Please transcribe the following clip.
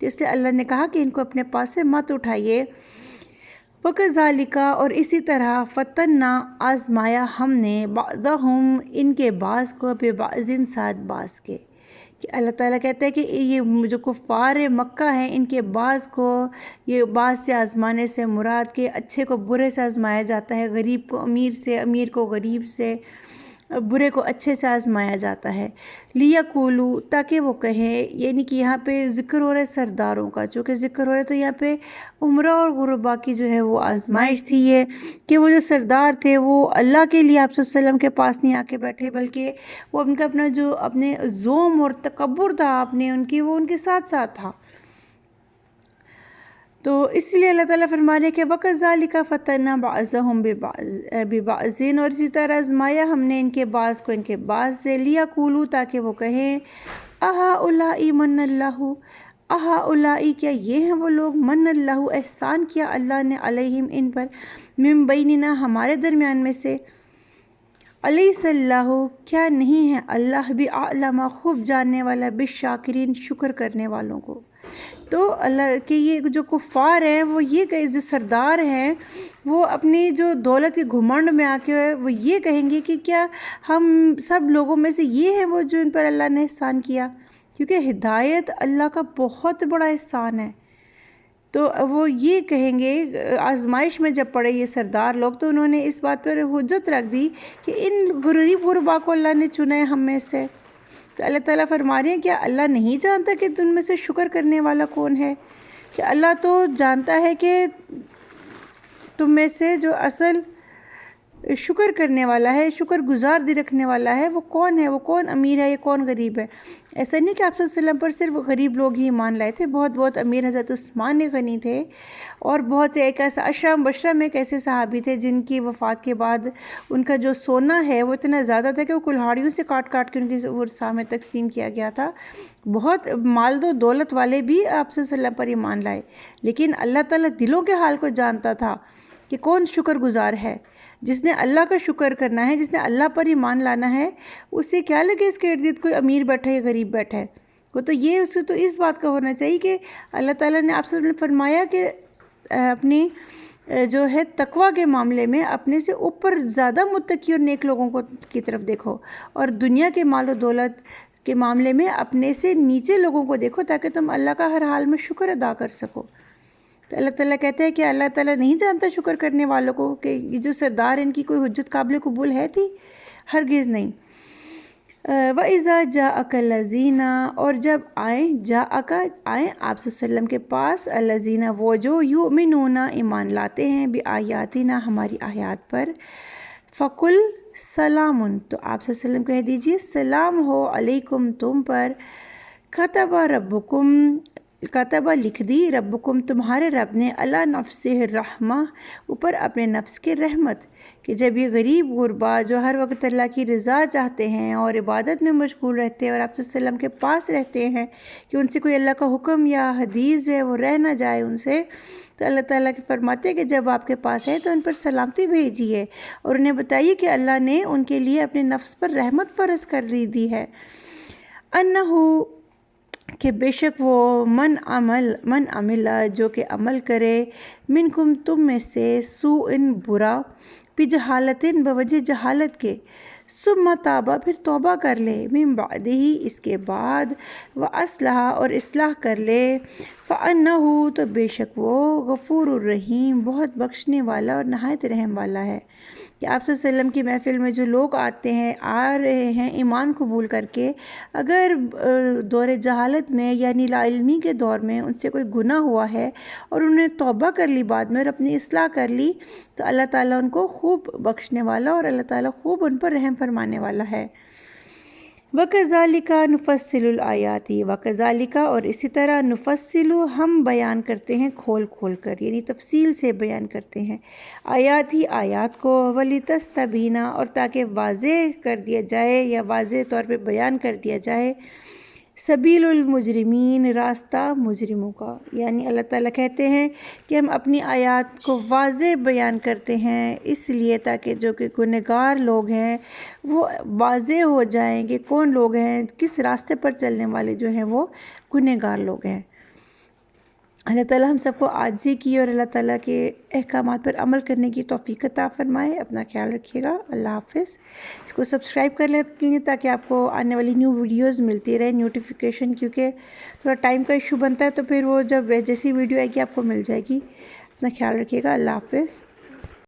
تو اس لیے اللہ نے کہا کہ ان کو اپنے پاس سے مت اٹھائیے۔ وَكَذَلِكَ اور اسی طرح فتنّا آزمایا ہم نے بعضہم ان کے بعض کو ببعضٍ ساتھ بعض کے، کہ اللہ تعالیٰ کہتا ہے کہ یہ جو کفار مکہ ہیں ان کے بعض کو یہ بعض سے آزمانے سے مراد کہ اچھے کو برے سے آزمایا جاتا ہے، غریب کو امیر سے، امیر کو غریب سے، برے کو اچھے سے آزمایا جاتا ہے۔ لیقولوا تاکہ وہ کہیں، یعنی کہ یہاں پہ ذکر ہو رہا ہے سرداروں کا، چونکہ ذکر ہو رہا ہے تو یہاں پہ عمرہ اور غربا کی جو ہے وہ آزمائش تھی یہ، کہ وہ جو سردار تھے وہ اللہ کے لیے آپ صلی اللہ علیہ وسلم کے پاس نہیں آ کے بیٹھے، بلکہ وہ ان کا اپنا جو اپنے زوم اور تکبر تھا اپنے ان کی، وہ ان کے ساتھ ساتھ تھا۔ تو اس لیے اللہ تعالیٰ فرما رہے کہ وَكَذَلِكَ فَتَنَّا بَعْضَهُمْ بِبَعْضٍ اور اسی طرح آزمایا ہم نے ان کے بعض کو ان کے بعض سے، لیقولوا تاکہ وہ کہیں أَهَؤُلَاءِ مَنَّ اللَّهُ أَهَؤُلَاءِ کیا یہ ہیں وہ لوگ مَنَّ اللَّهُ احسان کیا اللہ نے علیہم ان پر، مِن بیننا ہمارے درمیان میں سے، أَلَيْسَ اللَّهُ کیا نہیں ہے اللہ بِأَعْلَمَ خوب جاننے والا بالشاکرین شکر کرنے والوں کو۔ تو اللہ کے یہ جو کفار ہیں وہ یہ کہ جو سردار ہیں وہ اپنی جو دولت کے گھمنڈ میں آ کے وہ یہ کہیں گے کہ کیا ہم سب لوگوں میں سے یہ ہیں وہ جو ان پر اللہ نے احسان کیا، کیونکہ ہدایت اللہ کا بہت بڑا احسان ہے۔ تو وہ یہ کہیں گے آزمائش میں جب پڑے یہ سردار لوگ تو انہوں نے اس بات پر حجت رکھ دی کہ ان غریب غربا کو اللہ نے چنا ہے ہم میں سے۔ تو اللہ تعالیٰ فرما رہے ہیں کہ اللہ نہیں جانتا کہ تم میں سے شکر کرنے والا کون ہے، کہ اللہ تو جانتا ہے کہ تم میں سے جو اصل شکر کرنے والا ہے، شکر گزار دل رکھنے والا ہے وہ کون ہے، وہ کون امیر ہے، یہ کون غریب ہے۔ ایسا نہیں کہ آپ صلی اللہ علیہ وسلم پر صرف غریب لوگ ہی ایمان لائے تھے، بہت امیر حضرت عثمان غنی تھے، اور بہت سے ایک ایسا عشرہ مبشرہ میں ایک ایسے صحابی تھے جن کی وفات کے بعد ان کا جو سونا ہے وہ اتنا زیادہ تھا کہ وہ کلہاڑیوں سے کاٹ کاٹ کے ان کی ورثہ میں تقسیم کیا گیا تھا۔ بہت مال و دولت والے بھی آپ صلی اللہ علیہ وسلم پر ایمان لائے، لیکن اللہ تعالیٰ دلوں کے حال کو جانتا تھا کہ کون شکر گزار ہے۔ جس نے اللہ کا شکر کرنا ہے، جس نے اللہ پر ایمان لانا ہے، اس سے کیا لگے اس کے ارد گرد کوئی امیر بیٹھا ہے یا غریب بیٹھا ہے۔ وہ تو یہ اس سے تو اس بات کا ہونا چاہیے کہ اللہ تعالیٰ نے آپ سے فرمایا کہ اپنی جو ہے تقویٰ کے معاملے میں اپنے سے اوپر زیادہ متقی اور نیک لوگوں کو کی طرف دیکھو، اور دنیا کے مال و دولت کے معاملے میں اپنے سے نیچے لوگوں کو دیکھو تاکہ تم اللہ کا ہر حال میں شکر ادا کر سکو۔ تو اللہ تعالیٰ کہتے ہیں کہ اللہ تعالیٰ نہیں جانتا شکر کرنے والوں کو کہ یہ جو سردار ان کی کوئی حجت قابل قبول ہے تھی، ہرگز نہیں۔ وَإِذَا جَاءَكَ الَّذِينَ اور جب آئیں آپ صلی اللہ علیہ وسلم کے پاس الَّذِينَ وہ جو یؤمنون ایمان لاتے ہیں بِآیاتنا ہماری آیات پر، فَقُلْ سلام تو آپ صلی اللہ علیہ وسلم کہہ دیجئے سلام ہو علیکم تم پر، کتبہ لکھ دی ربکم تمہارے رب نے علی نفسہ الرحمہ اوپر اپنے نفس کے رحمت، کہ جب یہ غریب غربا جو ہر وقت اللہ کی رضا چاہتے ہیں اور عبادت میں مشغول رہتے ہیں اور آپ صلی اللہ علیہ وسلم کے پاس رہتے ہیں کہ ان سے کوئی اللہ کا حکم یا حدیث جو ہے وہ رہ نہ جائے ان سے، تو اللہ تعالیٰ کے فرماتے ہیں کہ جب آپ کے پاس ہے تو ان پر سلامتی بھیجیے اور انہیں بتائیے کہ اللہ نے ان کے لیے اپنے نفس پر رحمت فرض کر دی ہے، انہو کہ بے شک وہ من عمل جو کہ عمل کرے منکم تم میں سے سوء برا بجہالتن بوجہ جہالت کے، ثم تابا پھر توبہ کر لے من بعدہ اس کے بعد، واصلح اور اصلاح کر لے، فانہ تو بے شک وہ غفور الرحیم بہت بخشنے والا اور نہایت رحم والا ہے۔ کہ آپ صلی اللہ علیہ وسلم کی محفل میں جو لوگ آ رہے ہیں ایمان قبول کر کے، اگر دور جہالت میں یعنی لا علمی کے دور میں ان سے کوئی گناہ ہوا ہے اور انہوں نے توبہ کر لی بعد میں اور اپنی اصلاح کر لی، تو اللہ تعالیٰ ان کو خوب بخشنے والا اور اللہ تعالیٰ خوب ان پر رحم فرمانے والا ہے۔ وَكَذَلِكَ نُفَصِّلُ الْآيَاتِ وَكَذَلِكَ اور اسی طرح نُفَصِّلُ ہم بیان کرتے ہیں کھول کر، یعنی تفصیل سے بیان کرتے ہیں آیات ہی آیات کو، وَلِتَسْتَبِينَ اور تاکہ واضح کر دیا جائے یا واضح طور پہ بیان کر دیا جائے، سبیل المجرمین راستہ مجرموں کا، یعنی اللہ تعالیٰ کہتے ہیں کہ ہم اپنی آیات کو واضح بیان کرتے ہیں اس لیے تاکہ جو کہ گنہگار لوگ ہیں وہ واضح ہو جائیں کہ کون لوگ ہیں، کس راستے پر چلنے والے جو ہیں وہ گنہگار لوگ ہیں۔ اللہ تعالیٰ ہم سب کو عاجزی کی اور اللہ تعالیٰ کے احکامات پر عمل کرنے کی توفیق عطا فرمائے۔ اپنا خیال رکھیے گا۔ اللہ حافظ۔ اس کو سبسکرائب کر لیں تاکہ آپ کو آنے والی نیو ویڈیوز ملتی رہے نوٹیفیکیشن، کیونکہ تھوڑا ٹائم کا ایشو بنتا ہے، تو پھر وہ جب جیسی ویڈیو آئے گی آپ کو مل جائے گی۔ اپنا خیال رکھیے گا۔ اللہ حافظ۔